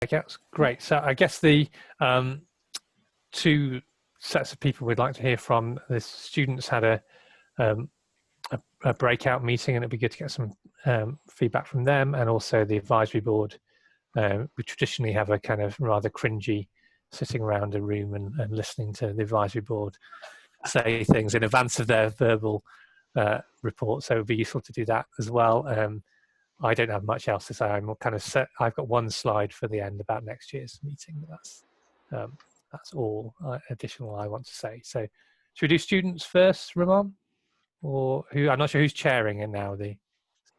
breakouts. Great. So I guess the two sets of people we'd like to hear from, the students had a breakout meeting, and it'd be good to get some feedback from them, and also the advisory board. We traditionally have a kind of rather cringy sitting around a room and listening to the advisory board say things in advance of their verbal report, so it would be useful to do that as well. I don't have much else to say. I'm kind of set. I've got one slide for the end about next year's meeting. That's all additional I want to say. So should we do students first, Ramon? Or who? I'm not sure who's chairing it now.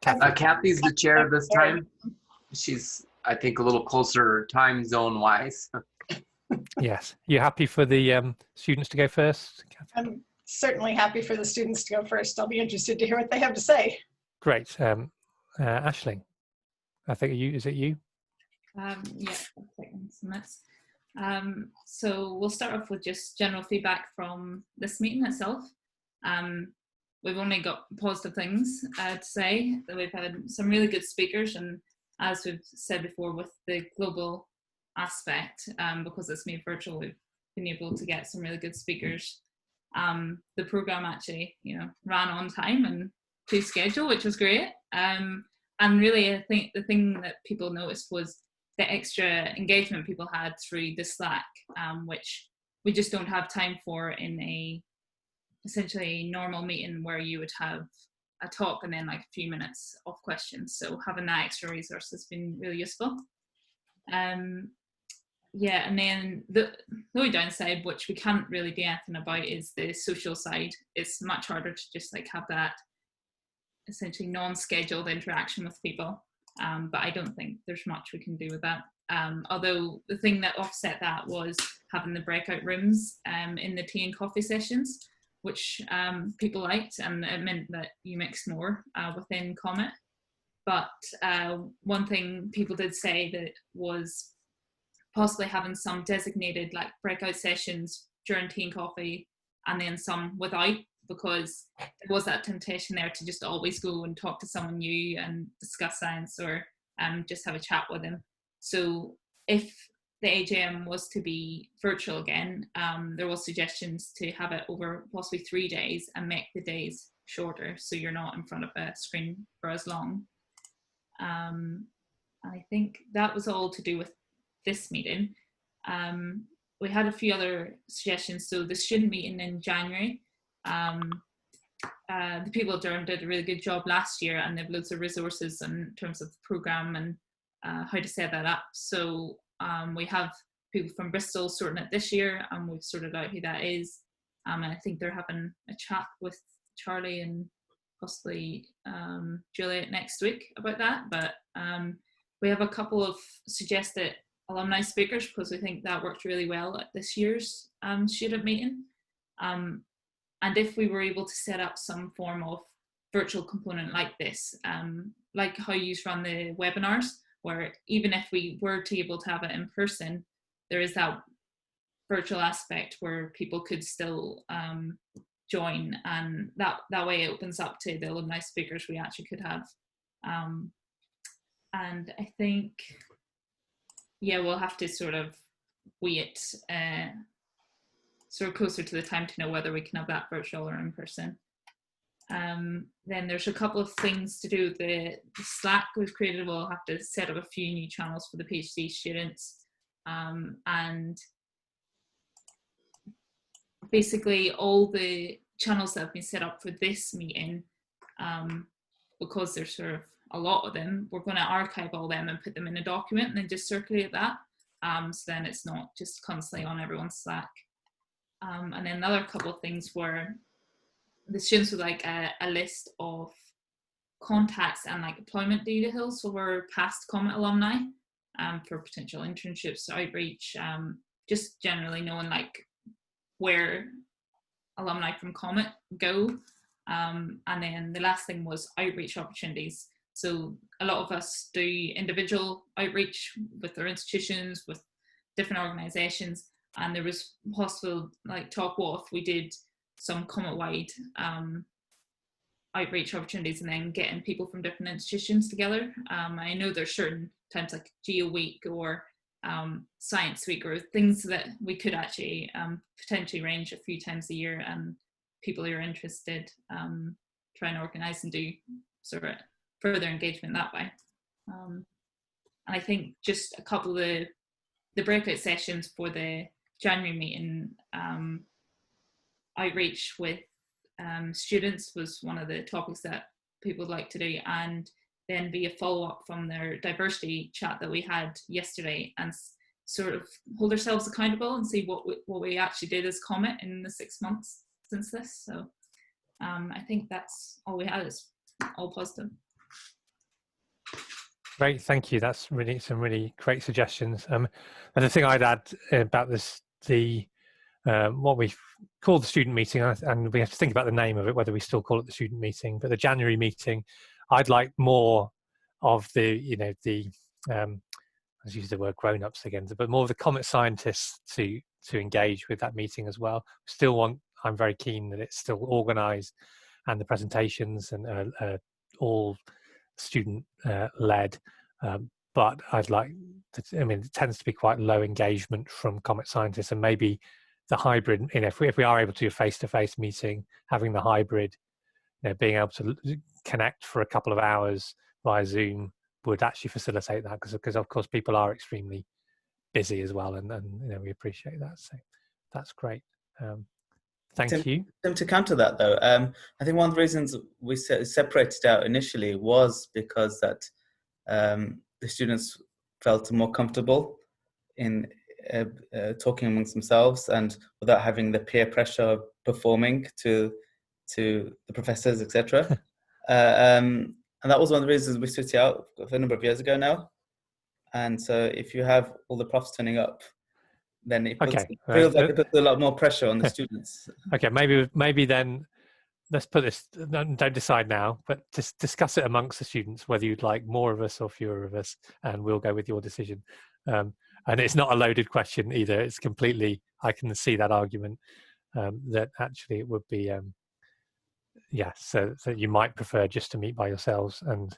Kathy's the chair this time. She's, I think, a little closer time zone wise. Yes. You happy for the students to go first, Kathy? I'm certainly happy for the students to go first. I'll be interested to hear what they have to say. Great. Aisling, I think is it you? Yeah, I'll take some minutes. So we'll start off with just general feedback from this meeting itself. We've only got positive things to say. That we've had some really good speakers, and as we've said before, with the global aspect, because it's made virtual, we've been able to get some really good speakers. The program actually, ran on time and to schedule, which was great. And really, I think the thing that people noticed was the extra engagement people had through the Slack, which we just don't have time for in a essentially normal meeting where you would have a talk and then like a few minutes of questions. So having that extra resource has been really useful. Yeah, and then the only downside, which we can't really do anything about, is the social side. It's much harder to just like have that essentially non-scheduled interaction with people. But I don't think there's much we can do with that. Although the thing that offset that was having the breakout rooms in the tea and coffee sessions, which people liked, and it meant that you mixed more within COMET. But one thing people did say that was possibly having some designated like breakout sessions during tea and coffee, and then some without, because there was that temptation there to just always go and talk to someone new and discuss science, or just have a chat with them. So if the AGM was to be virtual again, there was suggestions to have it over possibly 3 days and make the days shorter, so you're not in front of a screen for as long. I think that was all to do with this meeting. We had a few other suggestions. So the student meeting in January, the people at Durham did a really good job last year, and they have loads of resources in terms of the programme and how to set that up. So we have people from Bristol sorting it this year, and we've sorted out who that is. And I think they're having a chat with Charlie and possibly Juliet next week about that. But we have a couple of suggested alumni speakers, because we think that worked really well at this year's student meeting. And if we were able to set up some form of virtual component like this, like how you run the webinars, where even if we were to able to have it in person, there is that virtual aspect where people could still join, and that way it opens up to the alumni speakers we actually could have. And I think, yeah, we'll have to sort of wait sort of closer to the time to know whether we can have that virtual or in person. Then there's a couple of things to do with the Slack we've created. We'll have to set up a few new channels for the PhD students. And basically all the channels that have been set up for this meeting, because there's sort of a lot of them, we're going to archive all them and put them in a document and then just circulate that. So then it's not just constantly on everyone's Slack. And then another couple of things were the students would like a list of contacts and like employment details for past COMET alumni, for potential internships, outreach, just generally knowing like where alumni from COMET go. And then the last thing was outreach opportunities. So a lot of us do individual outreach with our institutions, with different organisations, and there was possible like talk what if we did some COMET-wide outreach opportunities and then getting people from different institutions together. I know there's certain times like Geo Week or science week, or things that we could actually potentially arrange a few times a year, and people who are interested try and organise and do sort of further engagement that way. And I think just a couple of the breakout sessions for the January meeting, outreach with students was one of the topics that people would like to do, and then be a follow-up from their diversity chat that we had yesterday, and sort of hold ourselves accountable and see what we actually did as COMET in the 6 months since this. So I think that's all we had, is all positive. Great, thank you. That's really some really great suggestions. And the thing I'd add about this, what we call the student meeting, and we have to think about the name of it, whether we still call it the student meeting, but the January meeting, I'd like more of the, let's use the word grown-ups again, but more of the COMET scientists to engage with that meeting as well. I'm very keen that it's still organised and the presentations and all student led, but I'd like to, it tends to be quite low engagement from COMET scientists, and maybe the hybrid, if we are able to do a face-to-face meeting, having the hybrid, being able to connect for a couple of hours via Zoom would actually facilitate that, because of course people are extremely busy as well, and we appreciate that. So that's great. Thank you. To counter that though, I think one of the reasons we separated out initially was because that the students felt more comfortable in talking amongst themselves and without having the peer pressure of performing to the professors, etc. And that was one of the reasons we switched it out a number of years ago now. And so if you have all the profs turning up, then it feels like it puts a lot more pressure on the students. Okay, maybe then let's put this, don't decide now, but just discuss it amongst the students, whether you'd like more of us or fewer of us, and we'll go with your decision. And it's not a loaded question either. It's completely, I can see that argument, that actually it would be, so you might prefer just to meet by yourselves. And,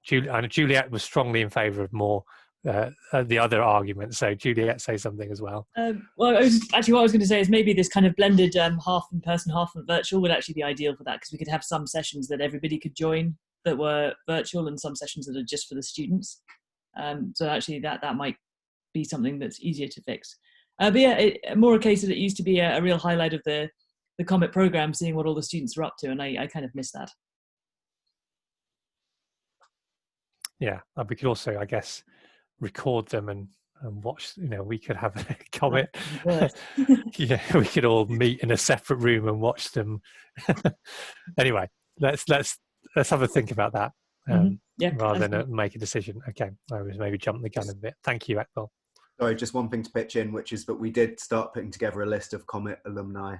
Juliet was strongly in favour of more, the other argument. So Juliet, say something as well. What I was going to say is maybe this kind of blended half in person, half virtual would actually be ideal for that, because we could have some sessions that everybody could join that were virtual, and some sessions that are just for the students. So actually that might be something that's easier to fix. But yeah, more a case that it used to be a real highlight of the COMET program, seeing what all the students are up to, and I kind of miss that. Yeah, we could also, I guess, record them and watch. We could have a COMET. We could all meet in a separate room and watch them. Anyway, let's have a think about that. Rather than make a decision. Okay, I was maybe jumping the gun a bit. Thank you, Ekbal. Sorry, just one thing to pitch in, which is that we did start putting together a list of COMET alumni.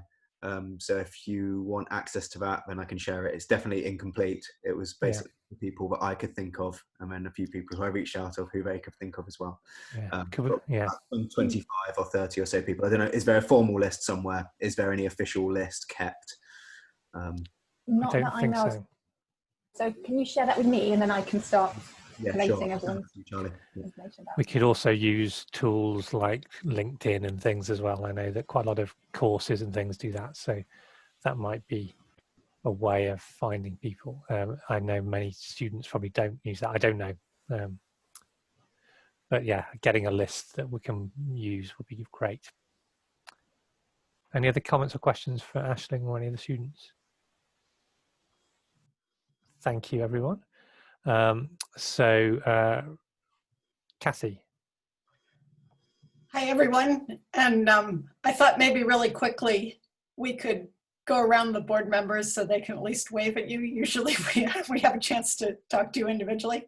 So if you want access to that, then I can share it. It's definitely incomplete. It was basically the people that I could think of, and then a few people who I reached out of who they could think of as well. 25 or 30 or so people. I don't know. Is there a formal list somewhere? Is there any official list kept? Not that I know. So can you share that with me, and then I can start collating everyone's information about. We could also use tools like LinkedIn and things as well. I know that quite a lot of courses and things do that, so that might be a way of finding people. I know many students probably don't use that. I don't know, but yeah, getting a list that we can use would be great. Any other comments or questions for Aisling or any of the students? Thank you, everyone. Kathy. Hi, everyone. And I thought maybe really quickly we could go around the board members so they can at least wave at you. Usually we have a chance to talk to you individually.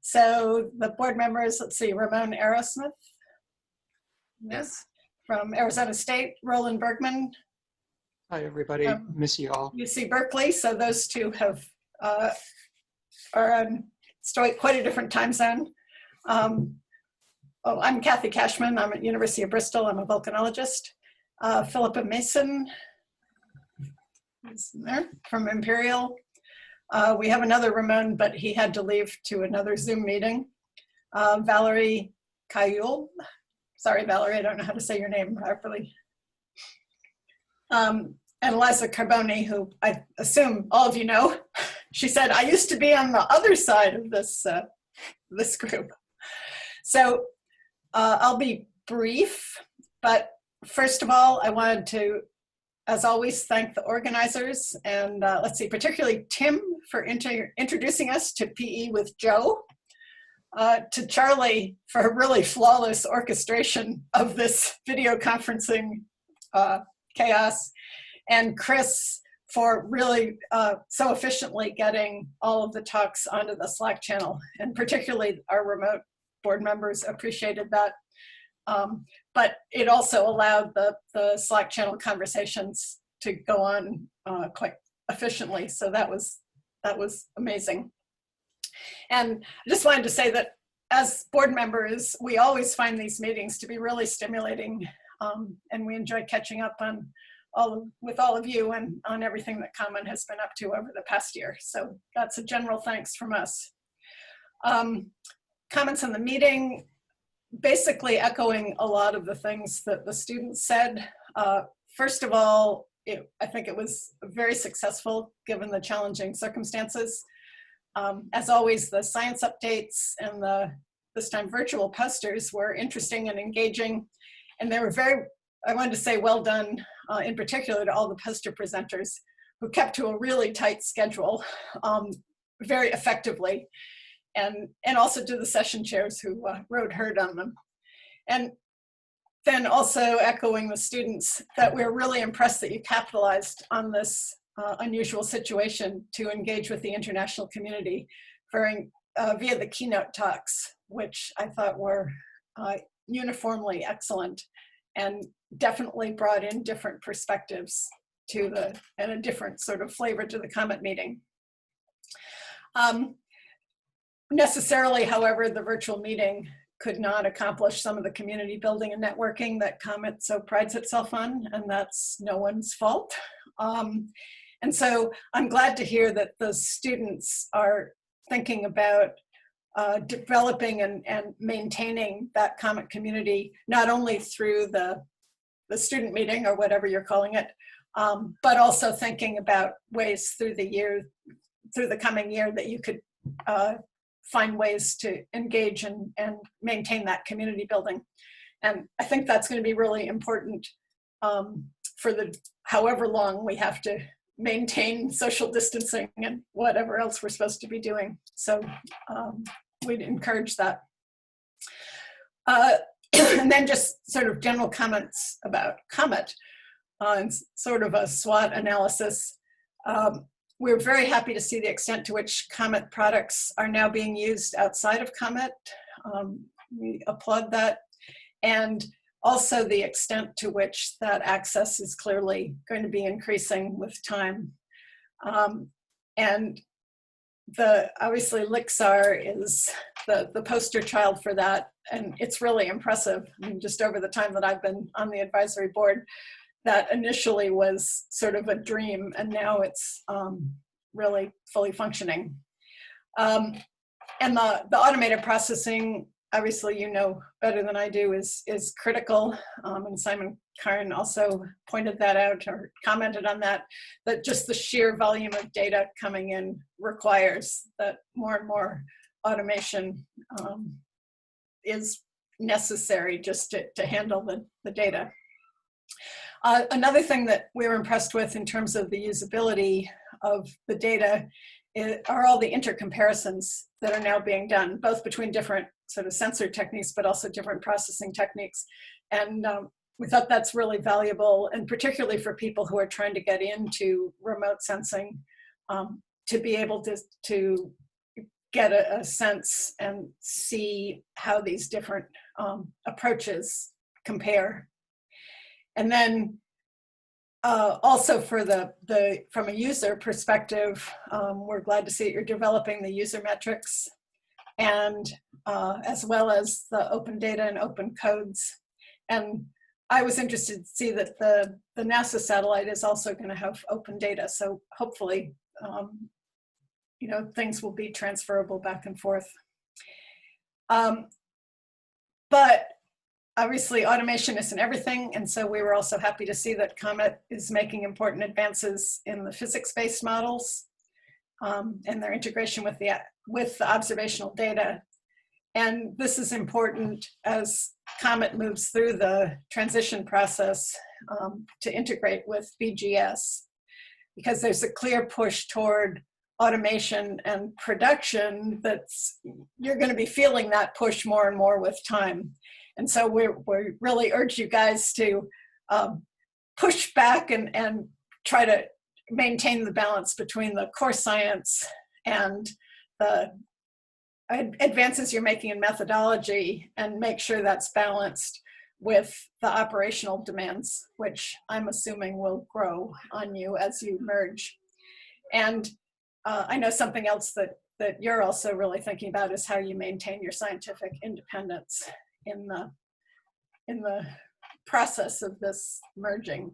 So the board members, let's see, Ramon Aerosmith. Yes. From Arizona State, Roland Bergman. Hi, everybody. Miss you all. UC Berkeley. So those two are on quite a different time zone. I'm Kathy Cashman. I'm at University of Bristol. I'm a volcanologist. Philippa Mason is there from Imperial. We have another Ramon, but he had to leave to another Zoom meeting. Valerie Cayul. Sorry, Valerie, I don't know how to say your name properly. And Eliza Carboni, who I assume all of you know. She said, I used to be on the other side of this, this group. So I'll be brief, but first of all, I wanted to, as always, thank the organizers, and let's see, particularly Tim for introducing us to PE with Joe, to Charlie for a really flawless orchestration of this video conferencing chaos, and Chris for really so efficiently getting all of the talks onto the Slack channel, and particularly our remote board members appreciated that. But it also allowed the Slack channel conversations to go on quite efficiently. So that was amazing. And I just wanted to say that as board members, we always find these meetings to be really stimulating, and we enjoy catching up on with all of you and on everything that COMET has been up to over the past year. So that's a general thanks from us. Comments on the meeting, basically echoing a lot of the things that the students said. First of all, I think it was very successful given the challenging circumstances. As always, the science updates and the, this time, virtual posters were interesting and engaging. And they were very, I wanted to say well done, in particular to all the poster presenters who kept to a really tight schedule very effectively. And also to the session chairs who rode herd on them. And then also echoing the students that we're really impressed that you capitalized on this unusual situation to engage with the international community via the keynote talks, which I thought were uniformly excellent and definitely brought in different perspectives to and a different sort of flavor to the COMET meeting. Necessarily, however, the virtual meeting could not accomplish some of the community building and networking that COMET so prides itself on, and that's no one's fault. And so I'm glad to hear that the students are thinking about developing and maintaining that COMET community, not only through the student meeting or whatever you're calling it, but also thinking about ways through the coming year that you could find ways to engage and maintain that community building. And I think that's going to be really important for however long we have to maintain social distancing and whatever else we're supposed to be doing. So we'd encourage that. And then just sort of general comments about COMET and sort of a SWOT analysis. We're very happy to see the extent to which COMET products are now being used outside of COMET. We applaud that. And also the extent to which that access is clearly going to be increasing with time. And obviously Lixar is the poster child for that. And it's really impressive. I mean, just over the time that I've been on the advisory board, that initially was sort of a dream, and now it's really fully functioning. And the automated processing, obviously you know better than I do, is critical. And Simon Karn also pointed that out or commented on that just the sheer volume of data coming in requires that more and more automation is necessary just to handle the data. Another thing that we're impressed with in terms of the usability of the data are all the intercomparisons that are now being done, both between different sort of sensor techniques, but also different processing techniques. And we thought that's really valuable, and particularly for people who are trying to get into remote sensing, to be able to get a sense and see how these different approaches compare. And then also for from a user perspective, we're glad to see that you're developing the user metrics, and as well as the open data and open codes. And I was interested to see that the NASA satellite is also going to have open data. So hopefully, you know, things will be transferable back and forth. But obviously automation isn't everything, and so we were also happy to see that COMET is making important advances in the physics-based models and their integration with the observational data. And this is important as COMET moves through the transition process to integrate with BGS, because there's a clear push toward automation and production you're going to be feeling that push more and more with time. And so we really urge you guys to push back and try to maintain the balance between the core science and the advances you're making in methodology, and make sure that's balanced with the operational demands, which I'm assuming will grow on you as you merge. And I know something else that you're also really thinking about is how you maintain your scientific independence in the process of this merging.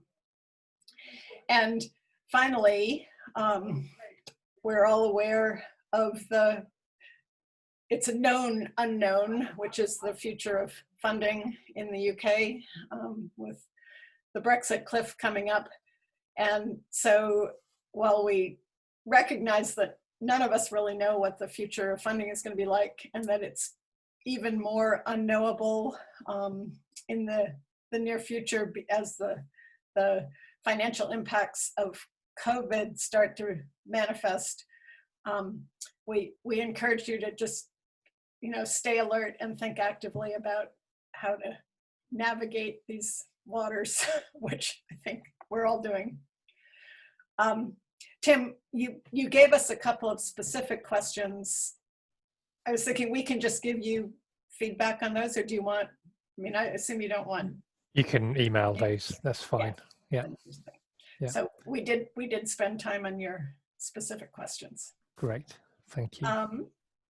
And finally, we're all aware of it's a known unknown, which is the future of funding in the UK with the Brexit cliff coming up. And so while we recognize that none of us really know what the future of funding is going to be like, and that it's even more unknowable in the near future as the financial impacts of COVID start to manifest, we encourage you to just stay alert and think actively about how to navigate these waters, which I think we're all doing. Tim, you gave us a couple of specific questions. I was thinking we can just give you feedback on those, or do you want, I assume you don't want. You can email those, that's fine. Yeah. So we did spend time on your specific questions. Great, thank you.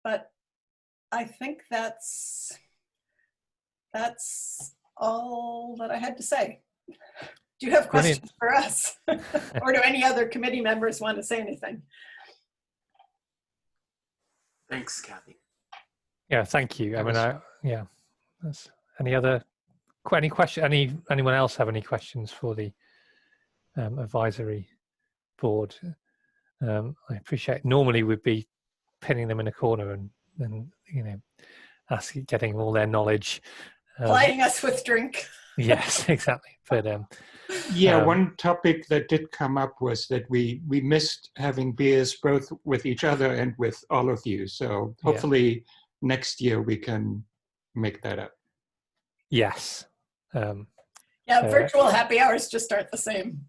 But I think that's all that I had to say. Do you have questions for us? Or do any other committee members want to say anything? Thanks, Kathy. Yeah, thank you. That's any question? Anyone else have any questions for the advisory board? I appreciate. Normally, we'd be pinning them in a corner and getting all their knowledge, plying us with drink. Yes, exactly. But one topic that did come up was that we missed having beers both with each other and with all of you. So hopefully next year we can make that up. Yes. Virtual happy hours just aren't the same.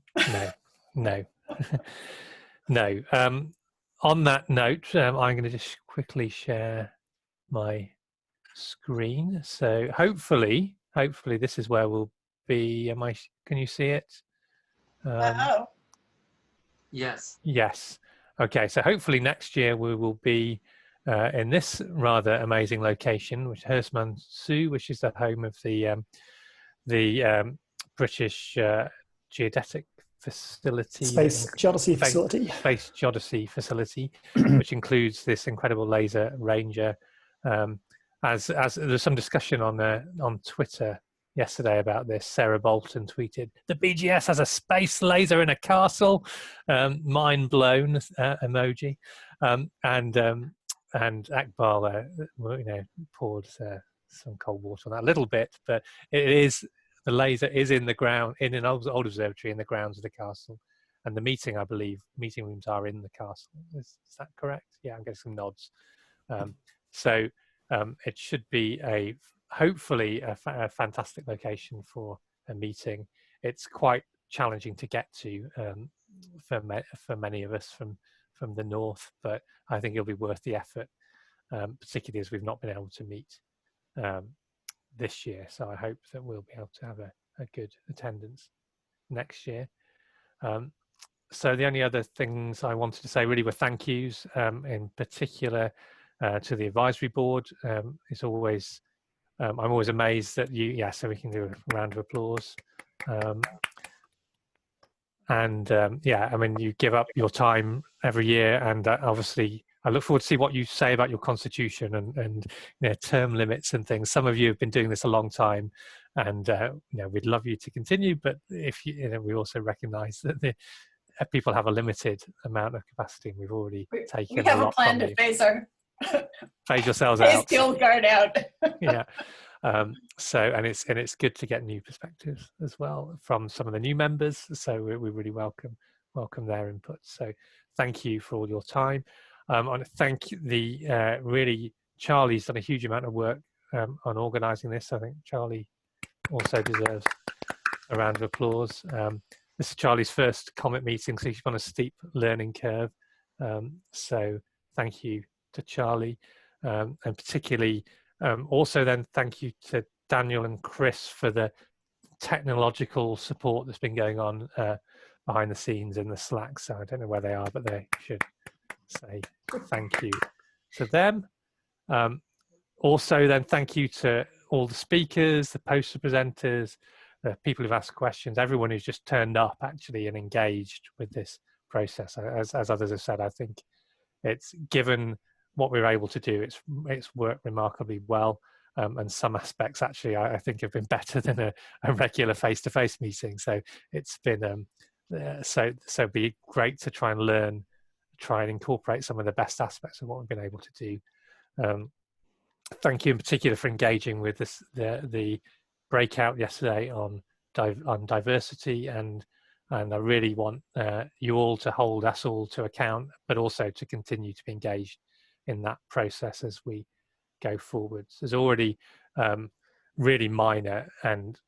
No. No. On that note, I'm going to just quickly share my screen. So hopefully this is where we'll be. Can you see it? Yes. Yes. Okay. So hopefully next year we will be in this rather amazing location, which is Herstmonceux, which is the home of the British Geodetic Facility, Space Geodesy Facility, which includes this incredible laser ranger. As there's some discussion on Twitter yesterday about this. Sarah Bolton tweeted, "The BGS has a space laser in a castle." Mind blown emoji. And Akbar, poured some cold water on that a little bit, but the laser is in the ground, in an old observatory in the grounds of the castle, and the meeting rooms are in the castle. Is that correct? Yeah, I'm getting some nods. So it should be hopefully a fantastic location for a meeting. It's quite challenging to get to for many of us from the north, but I think it'll be worth the effort, particularly as we've not been able to meet this year. So I hope that we'll be able to have a good attendance next year. So the only other things I wanted to say really were thank yous, in particular to the advisory board. It's always, I'm always amazed that so we can do a round of applause. You give up your time every year, and obviously I look forward to see what you say about your constitution and term limits and things. Some of you have been doing this a long time, and we'd love you to continue. But if we also recognise that the people have a limited amount of capacity, and we've already taken a lot from you. We have a plan to phase yourselves phase out. the old guard out. Yeah. And it's good to get new perspectives as well from some of the new members. So we really welcome their input. So thank you for all your time. And thank really Charlie's done a huge amount of work on organising this. I think Charlie also deserves a round of applause. This is Charlie's first COMET meeting, so he's on a steep learning curve. So thank you to Charlie, and particularly also then thank you to Daniel and Chris for the technological support that's been going on behind the scenes in the Slack. So I don't know where they are, but they should say thank you to them. Also then thank you to all the speakers, the poster presenters, the people who've asked questions, everyone who's just turned up actually and engaged with this process. As others have said, I think it's given what we were able to do, it's worked remarkably well. And some aspects actually I think have been better than a regular face-to-face meeting. So it's been so be great to try and incorporate some of the best aspects of what we've been able to do. Thank you in particular for engaging with the breakout yesterday on diversity, and I really want you all to hold us all to account, but also to continue to be engaged in that process as we go forwards. There's already really minor and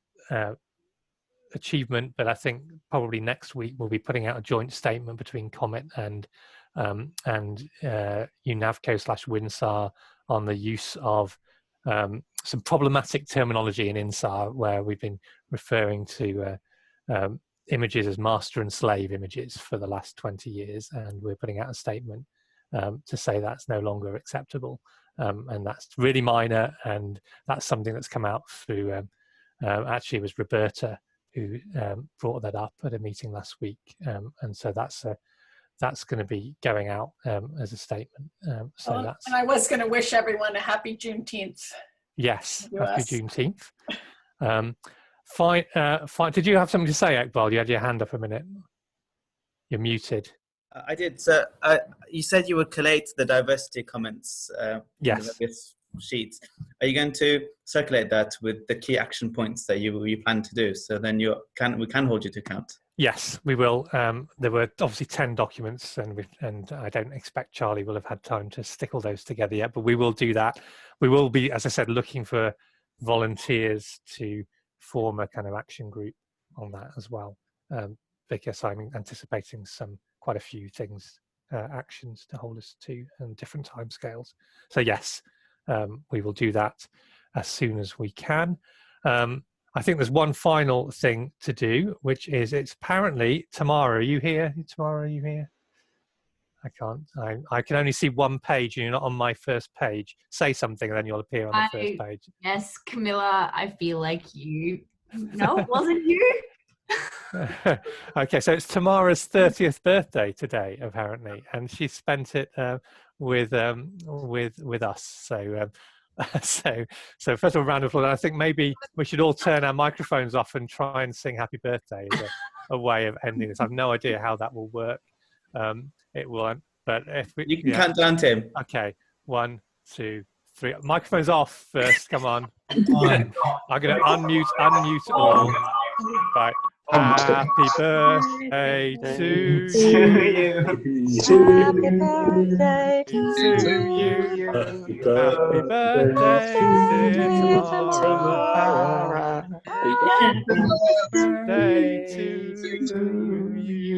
achievement, but I think probably next week we'll be putting out a joint statement between COMET and UNAVCO/WinSAR on the use of some problematic terminology in INSAR, where we've been referring to images as master and slave images for the last 20 years, and we're putting out a statement to say that's no longer acceptable, and that's really minor, and that's something that's come out through actually it was Roberta who brought that up at a meeting last week, and so that's going to be going out as a statement. And I was going to wish everyone a happy Juneteenth. Yes, happy Juneteenth. Fine. Did you have something to say, Iqbal? You had your hand up a minute. You're muted. I did. So you said you would collate the diversity comments yes. in this sheet. Are you going to circulate that with the key action points that you plan to do? So then we can hold you to account. Yes, we will. There were obviously 10 documents, and I don't expect Charlie will have had time to stick all those together yet, but we will do that. We will be, as I said, looking for volunteers to form a kind of action group on that as well, because I'm anticipating quite a few things, actions to hold us to, and different timescales. So yes, we will do that as soon as we can. I think there's one final thing to do, which is it's apparently Tamara. Are you here? Tamara, are you here? I can't. I can only see one page, and you're not on my first page. Say something, and then you'll appear on the first page. Yes, Camilla. I feel like you. No, it wasn't you. Okay, so it's Tamara's 30th birthday today, apparently, and she spent it with us. So first of all, round of applause. I think maybe we should all turn our microphones off and try and sing happy birthday as a way of ending this. I have no idea how that will work. It will, but if we, you can count down, Tim. Okay, 1, 2, 3. Microphones off first. Come on. I'm going to unmute all. Right. Happy birthday to you. Happy birthday to you. Happy birthday, dear Tamara. Happy birthday to you.